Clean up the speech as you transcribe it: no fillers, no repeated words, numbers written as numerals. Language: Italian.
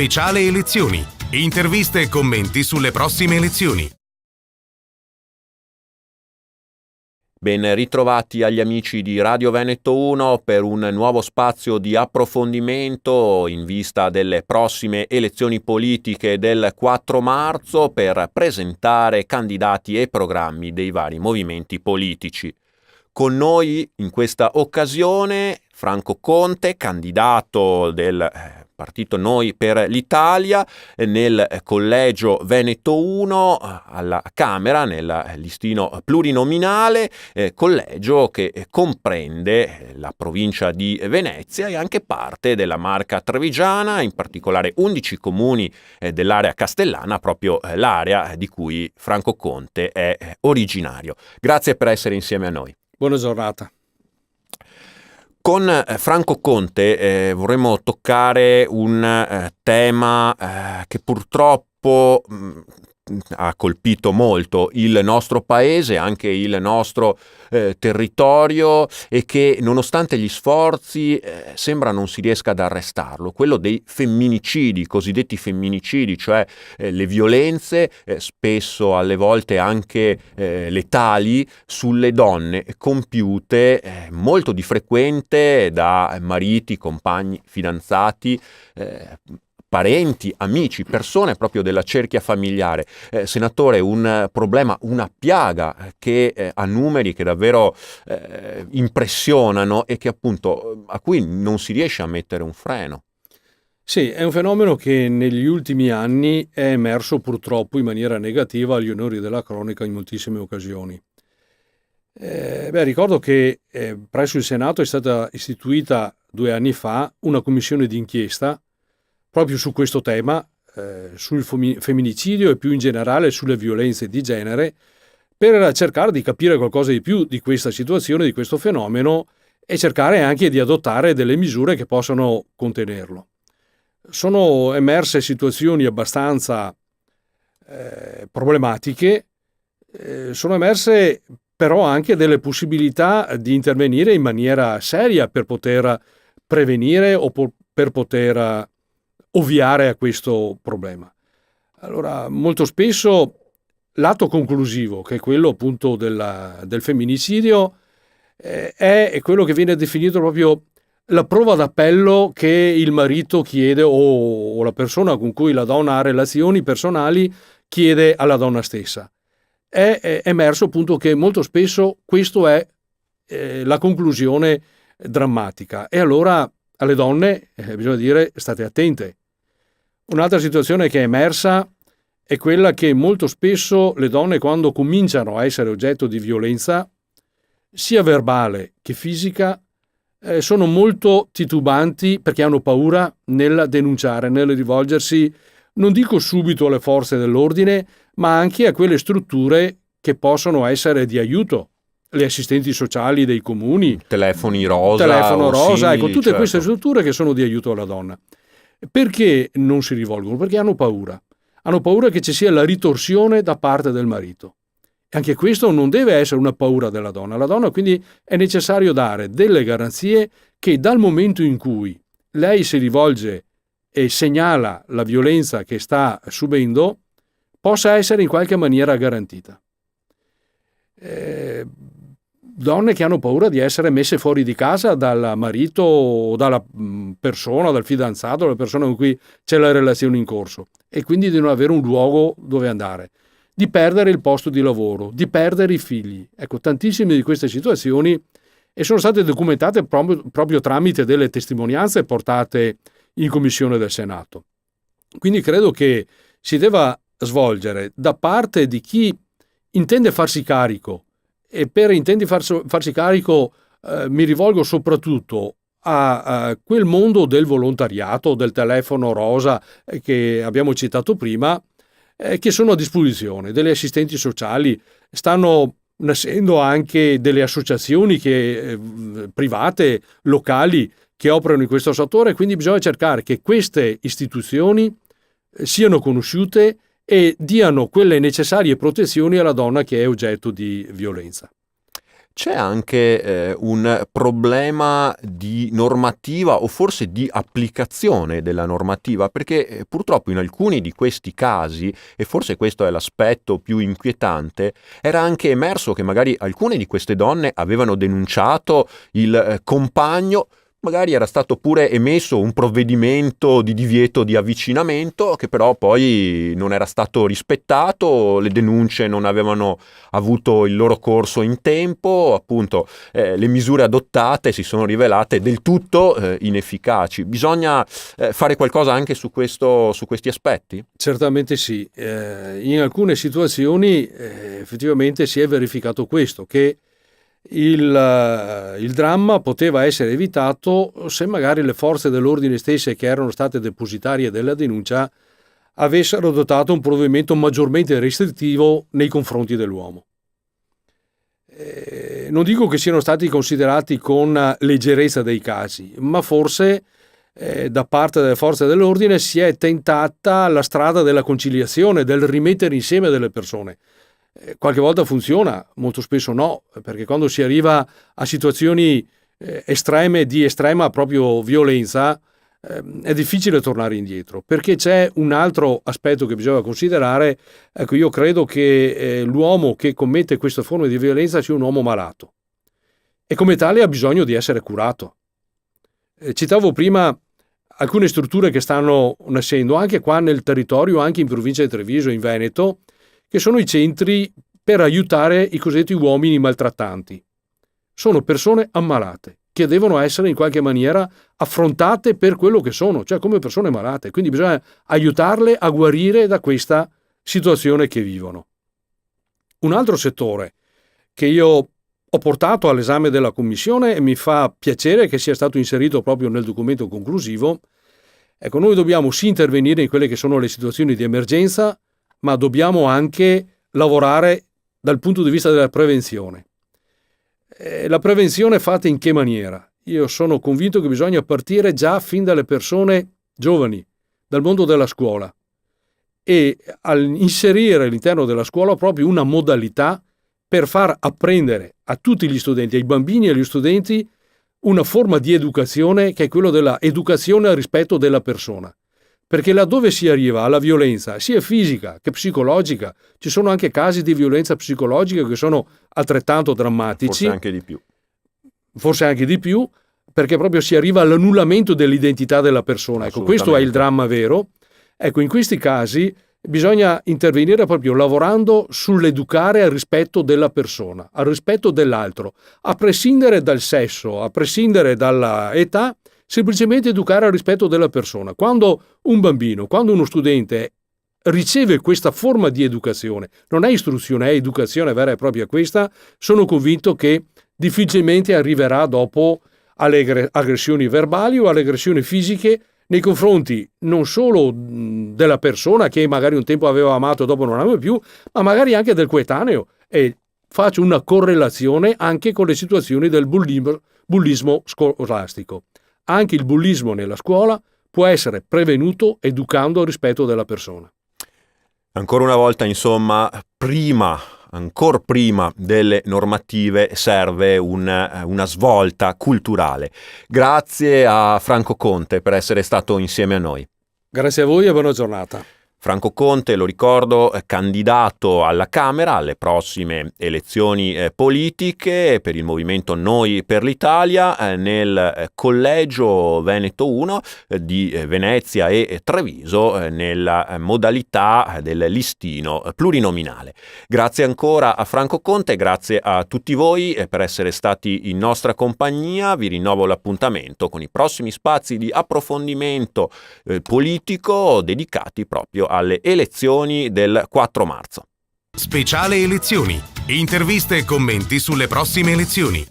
speciale elezioni. Interviste e commenti sulle prossime elezioni. Ben ritrovati agli amici di Radio Veneto 1 per un nuovo spazio di approfondimento in vista delle prossime elezioni politiche del 4 marzo per presentare candidati e programmi dei vari movimenti politici. Con noi in questa occasione Franco Conte, candidato del partito Noi per l'Italia nel collegio Veneto 1 alla Camera, nel listino plurinominale, collegio che comprende la provincia di Venezia e anche parte della Marca Trevigiana, in particolare 11 comuni dell'area castellana, proprio l'area di cui Franco Conte è originario. Grazie per essere insieme a noi. Buona giornata. Con Franco Conte vorremmo toccare un tema che purtroppo ha colpito molto il nostro paese, anche il nostro territorio, e che nonostante gli sforzi sembra non si riesca ad arrestarlo, quello dei femminicidi, cosiddetti femminicidi, cioè le violenze spesso alle volte anche letali sulle donne, compiute molto di frequente da mariti, compagni, fidanzati, parenti, amici, persone proprio della cerchia familiare. Senatore, un problema, una piaga che ha numeri che davvero impressionano e che appunto a cui non si riesce a mettere un freno. Sì, è un fenomeno che negli ultimi anni è emerso purtroppo in maniera negativa agli onori della cronaca in moltissime occasioni. Ricordo che presso il Senato è stata istituita 2 anni fa una commissione d'inchiesta proprio su questo tema, sul femminicidio e più in generale sulle violenze di genere, per cercare di capire qualcosa di più di questa situazione, di questo fenomeno, e cercare anche di adottare delle misure che possano contenerlo. Sono emerse situazioni abbastanza problematiche, sono emerse però anche delle possibilità di intervenire in maniera seria per poter prevenire o per poter ovviare a questo problema. Allora, molto spesso l'atto conclusivo, che è quello appunto del femminicidio, è quello che viene definito proprio la prova d'appello che il marito chiede o la persona con cui la donna ha relazioni personali chiede alla donna stessa. È emerso appunto che molto spesso questo è la conclusione drammatica, e allora alle donne bisogna dire state attente. Un'altra situazione che è emersa è quella che molto spesso le donne, quando cominciano a essere oggetto di violenza, sia verbale che fisica, sono molto titubanti perché hanno paura nel denunciare, nel rivolgersi, non dico subito alle forze dell'ordine, ma anche a quelle strutture che possono essere di aiuto, le assistenti sociali dei comuni, telefoni rosa, ecco, tutte queste strutture che sono di aiuto alla donna. Perché non si rivolgono? Perché hanno paura. Hanno paura che ci sia la ritorsione da parte del marito. E anche questo non deve essere una paura della donna. La donna quindi è necessario dare delle garanzie che dal momento in cui lei si rivolge e segnala la violenza che sta subendo possa essere in qualche maniera garantita. Donne che hanno paura di essere messe fuori di casa dal marito o dalla persona, dal fidanzato, dalla persona con cui c'è la relazione in corso, e quindi di non avere un luogo dove andare, di perdere il posto di lavoro, di perdere i figli. Ecco, tantissime di queste situazioni e sono state documentate proprio tramite delle testimonianze portate in commissione del Senato. Quindi credo che si deva svolgere da parte di chi intende farsi carico, e per intendi farsi carico mi rivolgo soprattutto a quel mondo del volontariato, del telefono rosa che abbiamo citato prima, che sono a disposizione, delle assistenti sociali. Stanno nascendo anche delle associazioni private, locali, che operano in questo settore, quindi bisogna cercare che queste istituzioni siano conosciute e diano quelle necessarie protezioni alla donna che è oggetto di violenza. c'è anche un problema di normativa o forse di applicazione della normativa, perché purtroppo in alcuni di questi casi, e forse questo è l'aspetto più inquietante, era anche emerso che magari alcune di queste donne avevano denunciato il compagno. Magari era stato pure emesso un provvedimento di divieto di avvicinamento che però poi non era stato rispettato, le denunce non avevano avuto il loro corso in tempo, appunto le misure adottate si sono rivelate del tutto inefficaci. Bisogna fare qualcosa anche su questi aspetti? Certamente sì. In alcune situazioni effettivamente si è verificato questo, che il dramma poteva essere evitato se magari le forze dell'ordine stesse che erano state depositarie della denuncia avessero adottato un provvedimento maggiormente restrittivo nei confronti dell'uomo. Non dico che siano stati considerati con leggerezza dei casi, ma forse da parte delle forze dell'ordine si è tentata la strada della conciliazione, del rimettere insieme delle persone. Qualche volta funziona, molto spesso no, perché quando si arriva a situazioni estreme, di estrema proprio violenza, è difficile tornare indietro, perché c'è un altro aspetto che bisogna considerare. Ecco, io credo che l'uomo che commette queste forme di violenza sia un uomo malato e come tale ha bisogno di essere curato. Citavo prima alcune strutture che stanno nascendo anche qua nel territorio, anche in provincia di Treviso, in Veneto, che sono i centri per aiutare i cosiddetti uomini maltrattanti. Sono persone ammalate che devono essere in qualche maniera affrontate per quello che sono, cioè come persone malate. Quindi bisogna aiutarle a guarire da questa situazione che vivono. Un altro settore che io ho portato all'esame della Commissione e mi fa piacere che sia stato inserito proprio nel documento conclusivo. Ecco, noi dobbiamo sì intervenire in quelle che sono le situazioni di emergenza, ma dobbiamo anche lavorare dal punto di vista della prevenzione. La prevenzione fatta in che maniera? Io sono convinto che bisogna partire già fin dalle persone giovani, dal mondo della scuola, e inserire all'interno della scuola proprio una modalità per far apprendere a tutti gli studenti, ai bambini e agli studenti, una forma di educazione che è quella della educazione al rispetto della persona. Perché laddove si arriva alla violenza, sia fisica che psicologica, ci sono anche casi di violenza psicologica che sono altrettanto drammatici. Forse anche di più, perché proprio si arriva all'annullamento dell'identità della persona. Ecco, questo è il dramma vero. Ecco, in questi casi bisogna intervenire proprio lavorando sull'educare al rispetto della persona, al rispetto dell'altro, a prescindere dal sesso, a prescindere dalla età, semplicemente educare al rispetto della persona. Quando un bambino, quando uno studente riceve questa forma di educazione, non è istruzione, è educazione vera e propria questa, sono convinto che difficilmente arriverà dopo alle aggressioni verbali o alle aggressioni fisiche nei confronti non solo della persona che magari un tempo aveva amato e dopo non ama più, ma magari anche del coetaneo. E faccio una correlazione anche con le situazioni del bullismo scolastico. Anche il bullismo nella scuola può essere prevenuto educando al rispetto della persona. Ancora una volta, insomma, ancora prima delle normative serve una svolta culturale. Grazie a Franco Conte per essere stato insieme a noi. Grazie a voi e buona giornata. Franco Conte, lo ricordo, candidato alla Camera alle prossime elezioni politiche per il movimento Noi per l'Italia nel Collegio Veneto 1 di Venezia e Treviso nella modalità del listino plurinominale. Grazie ancora a Franco Conte, grazie a tutti voi per essere stati in nostra compagnia. Vi rinnovo l'appuntamento con i prossimi spazi di approfondimento politico dedicati proprio alle elezioni del 4 marzo. Speciale elezioni. Interviste e commenti sulle prossime elezioni.